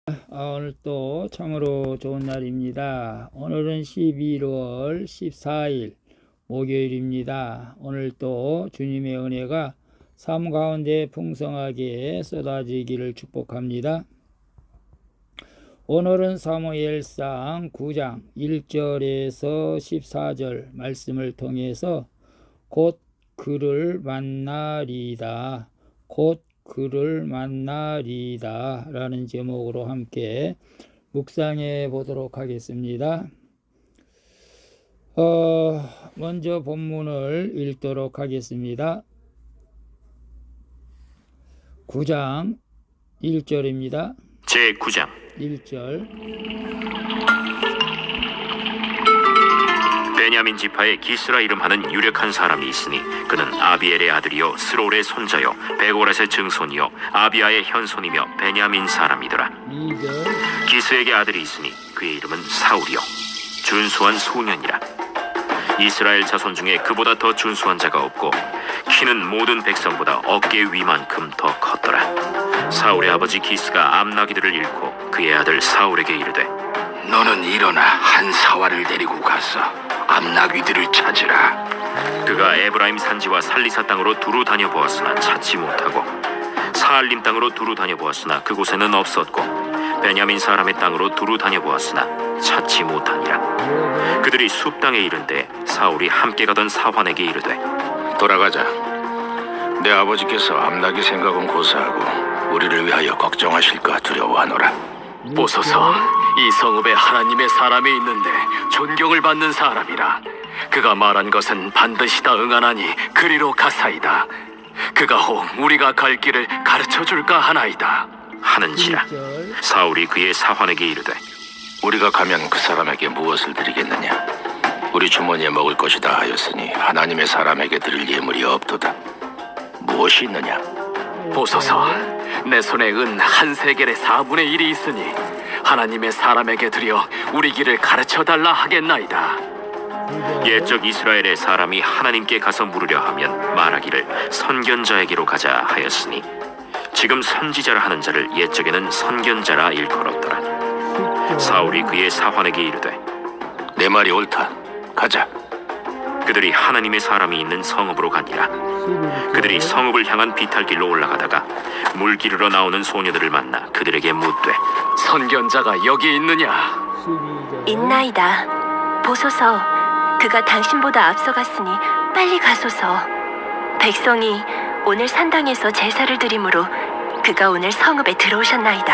오늘 또 참으로 좋은 날입니다. 오늘은 11월 14일 목요일입니다. 오늘 또 주님의 은혜가 삶 가운데 풍성하게 쏟아지기를 축복합니다. 오늘은 사무엘상 9장 1절에서 14절 말씀을 통해서 곧 그를 만나리다. 곧 그를 만나리다 라는 제목으로 함께 묵상해 보도록 하겠습니다. 먼저 본문을 읽도록 하겠습니다. 9장 1절입니다. 제9장 1절. 베냐민 지파의 기스라 이름하는 유력한 사람이 있으니 그는 아비엘의 아들이요 스롤의 손자요 베고랏의 증손이요 아비아의 현손이며 베냐민 사람이더라. 2절. 기스에게 아들이 있으니 그의 이름은 사울이요 준수한 소년이라. 이스라엘 자손 중에 그보다 더 준수한 자가 없고 키는 모든 백성보다 어깨 위만큼 더 컸더라. 사울의 아버지 기스가 암나기들을 잃고 그의 아들 사울에게 이르되 너는 일어나 한 사활을 데리고 가서 암나귀들을 찾으라. 그가 에브라임 산지와 살리사 땅으로 두루 다녀보았으나 찾지 못하고 사알림 땅으로 두루 다녀보았으나 그곳에는 없었고 베냐민 사람의 땅으로 두루 다녀보았으나 찾지 못하니라. 그들이 숲 땅에 이른데 사울이 함께 가던 사환에게 이르되 돌아가자. 내 아버지께서 암나귀 생각은 고사하고 우리를 위하여 걱정하실까 두려워하노라. 보소서, 이 성읍에 하나님의 사람이 있는데 존경을 받는 사람이라. 그가 말한 것은 반드시 다 응하나니 그리로 가사이다. 그가 혹 우리가 갈 길을 가르쳐 줄까 하나이다 하는지라. 2절. 사울이 그의 사환에게 이르되 우리가 가면 그 사람에게 무엇을 드리겠느냐? 우리 주머니에 먹을 것이다 하였으니 하나님의 사람에게 드릴 예물이 없도다. 무엇이 있느냐? 보소서, 내 손에 은 한 세겔의 4분의 1이 있으니 하나님의 사람에게 드려 우리 길을 가르쳐 달라 하겠나이다. 옛적 이스라엘의 사람이 하나님께 가서 물으려 하면 말하기를 선견자에게로 가자 하였으니 지금 선지자라 하는 자를 옛적에는 선견자라 일컬었더라. 사울이 그의 사환에게 이르되 내 말이 옳다. 가자. 그들이 하나님의 사람이 있는 성읍으로 가니라. 그들이 성읍을 향한 비탈길로 올라가다가 물 기르러 나오는 소녀들을 만나 그들에게 묻되 선견자가 여기 있느냐? 12절. 있나이다. 보소서, 그가 당신보다 앞서갔으니 빨리 가소서. 백성이 오늘 산당에서 제사를 드리므로 그가 오늘 성읍에 들어오셨나이다.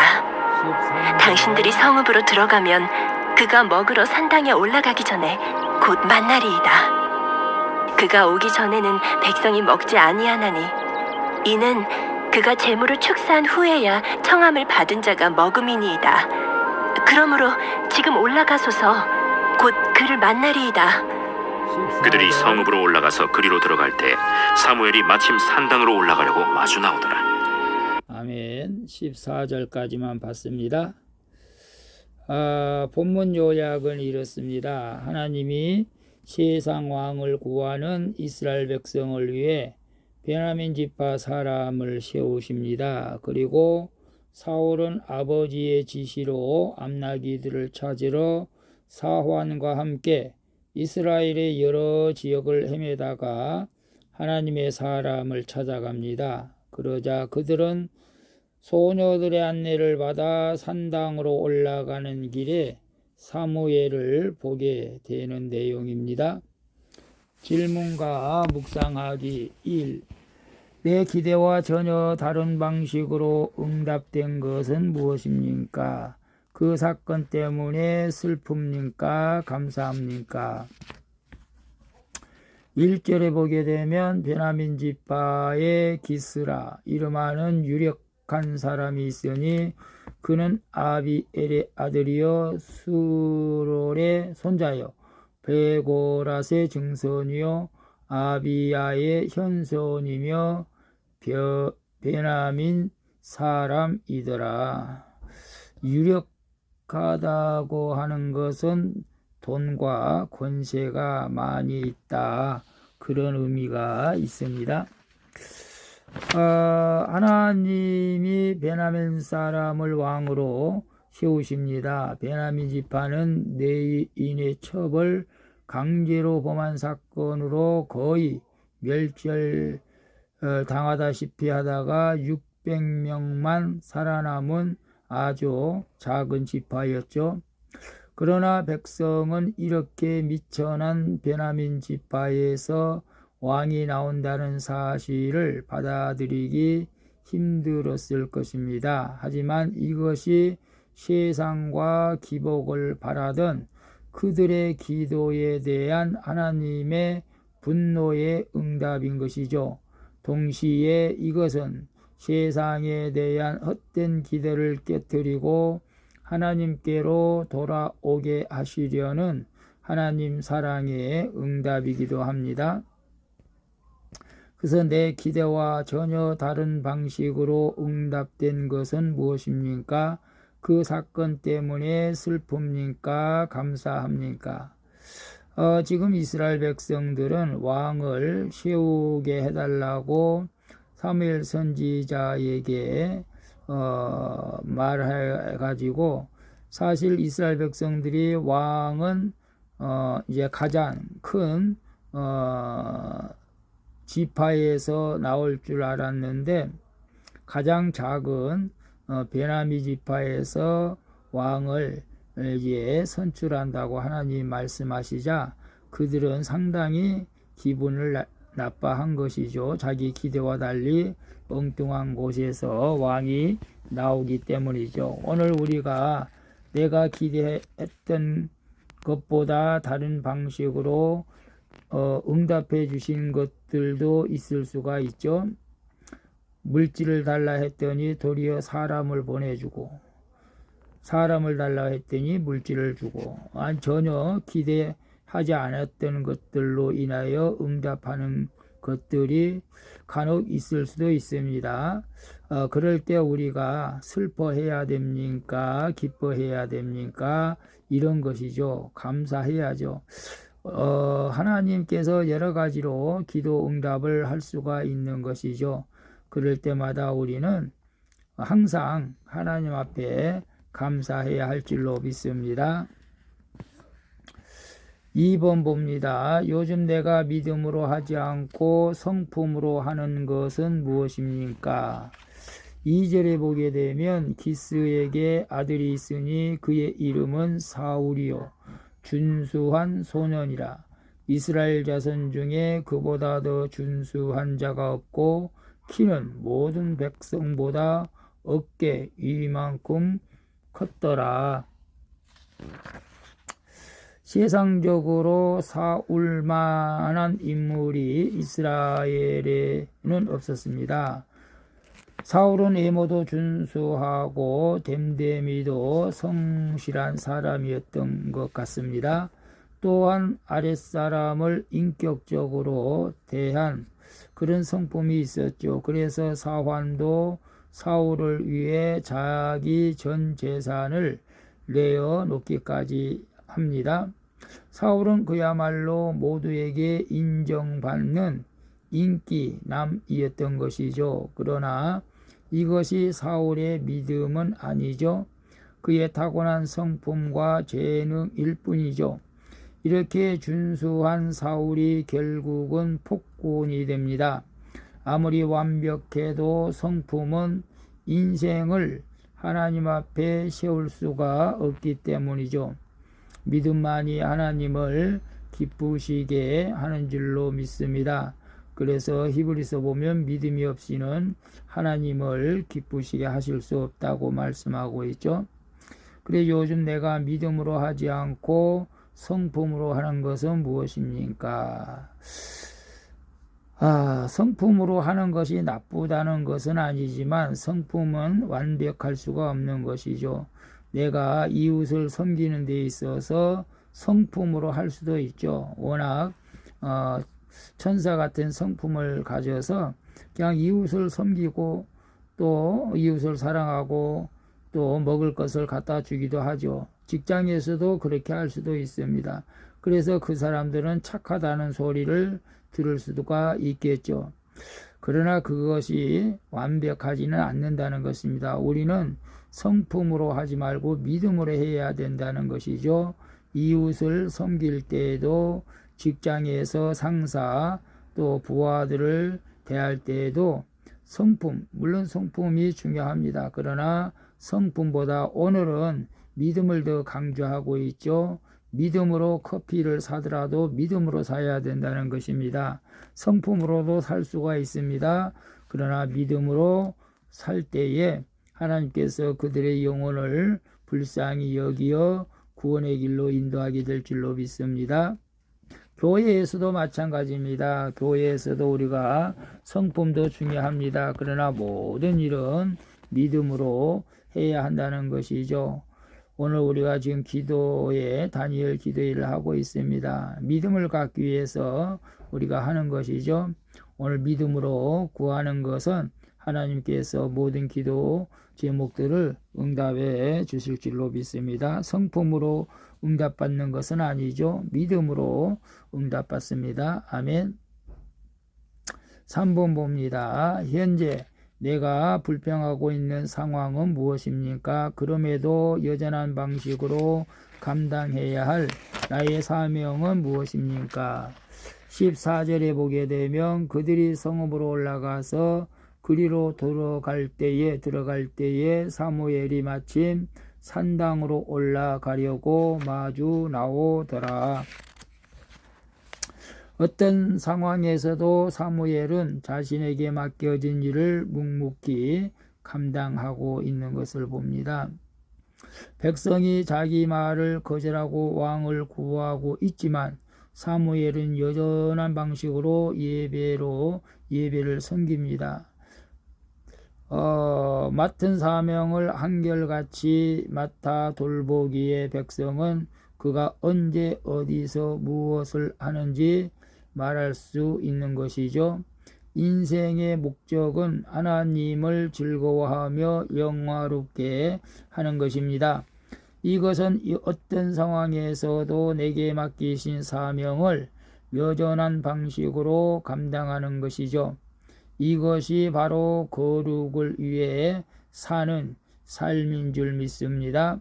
13절. 당신들이 성읍으로 들어가면 그가 먹으러 산당에 올라가기 전에 곧 만나리이다. 그가 오기 전에는 백성이 먹지 아니하나니 이는 그가 재물을 축사한 후에야 청함을 받은 자가 먹음이니이다. 그러므로 지금 올라가소서. 곧 그를 만나리이다. 14절. 그들이 성읍으로 올라가서 그리로 들어갈 때 사무엘이 마침 산당으로 올라가려고 마주 나오더라. 아멘. 14절까지만 봤습니다. 본문 요약은 이렇습니다. 하나님이 세상 왕을 구하는 이스라엘 백성을 위해 베냐민 지파 사람을 세우십니다. 그리고 사울은 아버지의 지시로 암나귀들을 찾으러 사환과 함께 이스라엘의 여러 지역을 헤매다가 하나님의 사람을 찾아갑니다. 그러자 그들은 소녀들의 안내를 받아 산당으로 올라가는 길에 사무엘을 보게 되는 내용입니다. 질문과 묵상하기 1. 내 기대와 전혀 다른 방식으로 응답된 것은 무엇입니까? 그 사건 때문에 슬픕니까? 감사합니까? 1절에 보게 되면 베냐민 지파의 기스라 이름하는 유력한 사람이 있으니 그는 아비엘의 아들이요 스롤의 손자요 베고랏의 증손이요 아비아의 현손이며 베냐민 사람이더라. 유력하다고 하는 것은 돈과 권세가 많이 있다, 그런 의미가 있습니다. 하나님이 베냐민 사람을 왕으로 세우십니다. 베냐민 지파는 내인의 첩을 강제로 범한 사건으로 거의 멸절 당하다시피 하다가 600명만 살아남은 아주 작은 지파였죠. 그러나 백성은 이렇게 미천한 베냐민 지파에서 왕이 나온다는 사실을 받아들이기 힘들었을 것입니다. 하지만 이것이 세상과 기복을 바라던 그들의 기도에 대한 하나님의 분노의 응답인 것이죠. 동시에 이것은 세상에 대한 헛된 기대를 깨뜨리고 하나님께로 돌아오게 하시려는 하나님 사랑의 응답이기도 합니다. 그래서 내 기대와 전혀 다른 방식으로 응답된 것은 무엇입니까? 그 사건 때문에 슬픕니까? 감사합니까? 지금 이스라엘 백성들은 왕을 세우게 해달라고 사무엘 선지자에게 말해가지고, 사실 이스라엘 백성들이 왕은 이제 가장 큰 지파에서 나올 줄 알았는데 가장 작은 베냐민 지파에서 왕을 이제 선출한다고 하나님 말씀하시자 그들은 상당히 기분을 나빠한 것이죠. 자기 기대와 달리 엉뚱한 곳에서 왕이 나오기 때문이죠. 오늘 우리가 내가 기대했던 것보다 다른 방식으로 응답해 주신 것들도 있을 수가 있죠. 물질을 달라 했더니 도리어 사람을 보내주고, 사람을 달라 했더니 물질을 주고, 전혀 기대하지 않았던 것들로 인하여 응답하는 것들이 간혹 있을 수도 있습니다. 그럴 때 우리가 슬퍼해야 됩니까? 기뻐해야 됩니까? 이런 것이죠. 감사해야죠. 하나님께서 여러 가지로 기도 응답을 할 수가 있는 것이죠. 그럴 때마다 우리는 항상 하나님 앞에 감사해야 할 줄로 믿습니다. 2번 봅니다. 요즘 내가 믿음으로 하지 않고 성품으로 하는 것은 무엇입니까? 2절에 보게 되면 기스에게 아들이 있으니 그의 이름은 사울이요 준수한 소년이라. 이스라엘 자손 중에 그보다 더 준수한 자가 없고 키는 모든 백성보다 어깨 이만큼 컸더라. 세상적으로 사울만한 인물이 이스라엘에는 없었습니다. 사울은 외모도 준수하고 됨됨이도 성실한 사람이었던 것 같습니다. 또한 아랫사람을 인격적으로 대한 그런 성품이 있었죠. 그래서 사환도 사울을 위해 자기 전 재산을 내어놓기까지 합니다. 사울은 그야말로 모두에게 인정받는 인기남이었던 것이죠. 그러나 이것이 사울의 믿음은 아니죠. 그의 타고난 성품과 재능일 뿐이죠. 이렇게 준수한 사울이 결국은 폭군이 됩니다. 아무리 완벽해도 성품은 인생을 하나님 앞에 세울 수가 없기 때문이죠. 믿음만이 하나님을 기쁘시게 하는 줄로 믿습니다. 그래서 히브리서 보면 믿음이 없이는 하나님을 기쁘시게 하실 수 없다고 말씀하고 있죠. 그래 요즘 내가 믿음으로 하지 않고 성품으로 하는 것은 무엇입니까? 성품으로 하는 것이 나쁘다는 것은 아니지만 성품은 완벽할 수가 없는 것이죠. 내가 이웃을 섬기는 데 있어서 성품으로 할 수도 있죠. 워낙 천사 같은 성품을 가져서 그냥 이웃을 섬기고 또 이웃을 사랑하고 또 먹을 것을 갖다 주기도 하죠. 직장에서도 그렇게 할 수도 있습니다. 그래서 그 사람들은 착하다는 소리를 들을 수가 있겠죠. 그러나 그것이 완벽하지는 않는다는 것입니다. 우리는 성품으로 하지 말고 믿음으로 해야 된다는 것이죠. 이웃을 섬길 때에도, 직장에서 상사 또 부하들을 대할 때에도 성품, 물론 성품이 중요합니다. 그러나 성품보다 오늘은 믿음을 더 강조하고 있죠. 믿음으로 커피를 사더라도 믿음으로 사야 된다는 것입니다. 성품으로도 살 수가 있습니다. 그러나 믿음으로 살 때에 하나님께서 그들의 영혼을 불쌍히 여기어 구원의 길로 인도하게 될 줄로 믿습니다. 교회에서도 마찬가지입니다. 교회에서도 우리가 성품도 중요합니다. 그러나 모든 일은 믿음으로 해야 한다는 것이죠. 오늘 우리가 지금 기도에 다니엘 기도회를 하고 있습니다. 믿음을 갖기 위해서 우리가 하는 것이죠. 오늘 믿음으로 구하는 것은 하나님께서 모든 기도 제목들을 응답해 주실 줄로 믿습니다. 성품으로 응답받는 것은 아니죠. 믿음으로 응답받습니다. 아멘. 3번 봅니다. 현재 내가 불평하고 있는 상황은 무엇입니까? 그럼에도 여전한 방식으로 감당해야 할 나의 사명은 무엇입니까? 14절에 보게 되면 그들이 성읍으로 올라가서 그리로 들어갈 때에 사무엘이 마침 산당으로 올라가려고 마주 나오더라. 어떤 상황에서도 사무엘은 자신에게 맡겨진 일을 묵묵히 감당하고 있는 것을 봅니다. 백성이 자기 말을 거절하고 왕을 구하고 있지만 사무엘은 여전한 방식으로 예배를 섬깁니다. 맡은 사명을 한결같이 맡아 돌보기에 백성은 그가 언제 어디서 무엇을 하는지 말할 수 있는 것이죠. 인생의 목적은 하나님을 즐거워하며 영화롭게 하는 것입니다. 이것은 어떤 상황에서도 내게 맡기신 사명을 여전한 방식으로 감당하는 것이죠. 이것이 바로 거룩을 위해 사는 삶인 줄 믿습니다.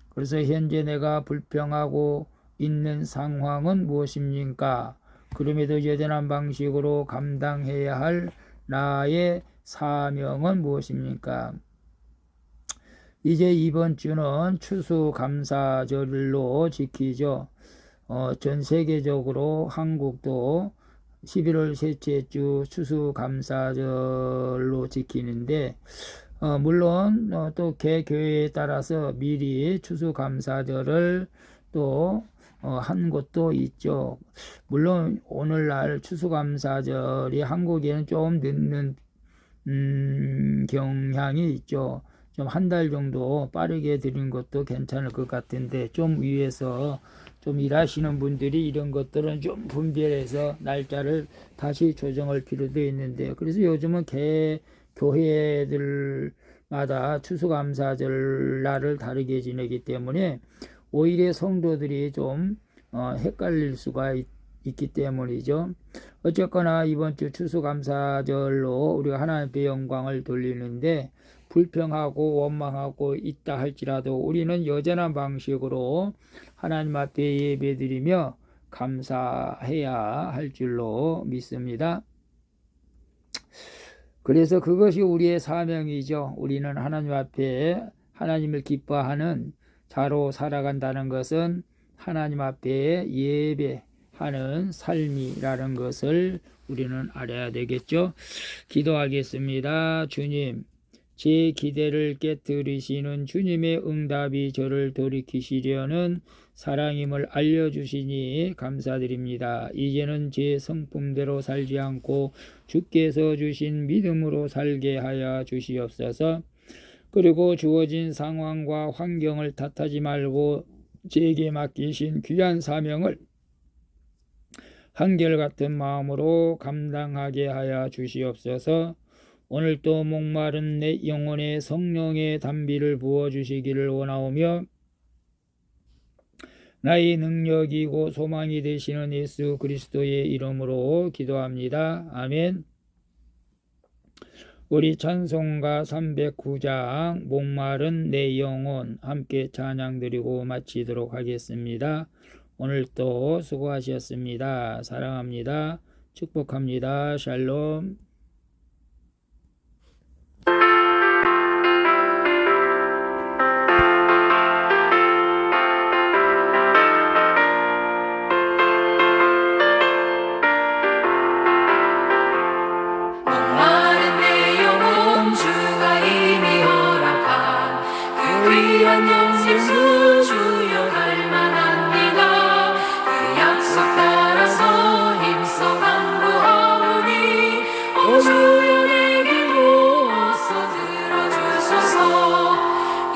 그래서 현재 내가 불평하고 있는 상황은 무엇입니까? 그럼에도 여전한 방식으로 감당해야 할 나의 사명은 무엇입니까? 이제 이번 주는 추수감사절로 지키죠. 전 세계적으로 한국도 11월 셋째 주 추수감사절로 지키는데 물론 또 개교회에 따라서 미리 추수감사절을 또 한 곳도 있죠. 물론 오늘날 추수감사절이 한국에는 좀 늦는 경향이 있죠. 좀 한 달 정도 빠르게 드린 것도 괜찮을 것 같은데 좀 위에서 좀 일하시는 분들이 이런 것들은 좀 분별해서 날짜를 다시 조정할 필요도 있는데 그래서 요즘은 교회들마다 추수감사절 날을 다르게 지내기 때문에 오히려 성도들이 좀 헷갈릴 수가 있기 때문이죠. 어쨌거나 이번 주 추수감사절로 우리가 하나님께 영광을 돌리는데 불평하고 원망하고 있다 할지라도 우리는 여전한 방식으로 하나님 앞에 예배드리며 감사해야 할 줄로 믿습니다. 그래서 그것이 우리의 사명이죠. 우리는 하나님 앞에 하나님을 기뻐하는 자로 살아간다는 것은 하나님 앞에 예배하는 삶이라는 것을 우리는 알아야 되겠죠. 기도하겠습니다. 주님, 제 기대를 깨뜨리시는 주님의 응답이 저를 돌이키시려는 사랑임을 알려주시니 감사드립니다. 이제는 제 성품대로 살지 않고 주께서 주신 믿음으로 살게 하여 주시옵소서. 그리고 주어진 상황과 환경을 탓하지 말고 제게 맡기신 귀한 사명을 한결같은 마음으로 감당하게 하여 주시옵소서. 오늘도 목마른 내 영혼에 성령의 담비를 부어주시기를 원하오며 나의 능력이고 소망이 되시는 예수 그리스도의 이름으로 기도합니다. 아멘. 우리 찬송가 309장 목마른 내 영혼 함께 찬양 드리고 마치도록 하겠습니다. 오늘도 수고하셨습니다. 사랑합니다. 축복합니다. 샬롬. 목마른 내 영혼 주가 이미 허락한 그 귀한 영생수 주여 갈만합니다. 그 약속 따라서 힘써 간구하오니 오 주여 내게 오서 들어주소서.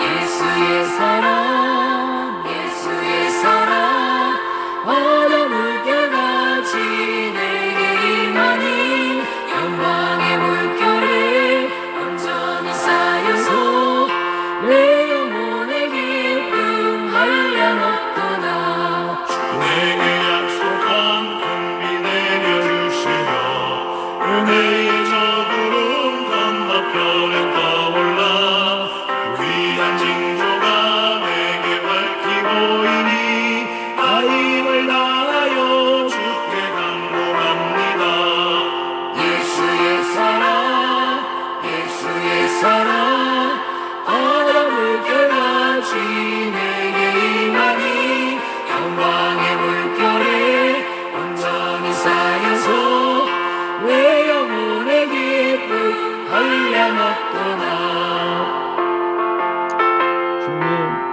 예수의 사랑 예수의 사랑 바다 물결같이 내게 임하니 영광의 물결에 온전히 쌓여서 내 영혼의 기쁨 한량없도다. 내게 약속한 금비 내려주시며 은혜의 저구름 건너편에 떠올라 귀한 징조가 내게 밝히 보이니 나 힘을 다하여 주께 간구합니다. 예수의 사랑 예수의 사랑 바다 물결같이 내게 임하니 영광의 물결에 온전히 쌓여서 내 영혼의 기쁨 한량없도다. 주님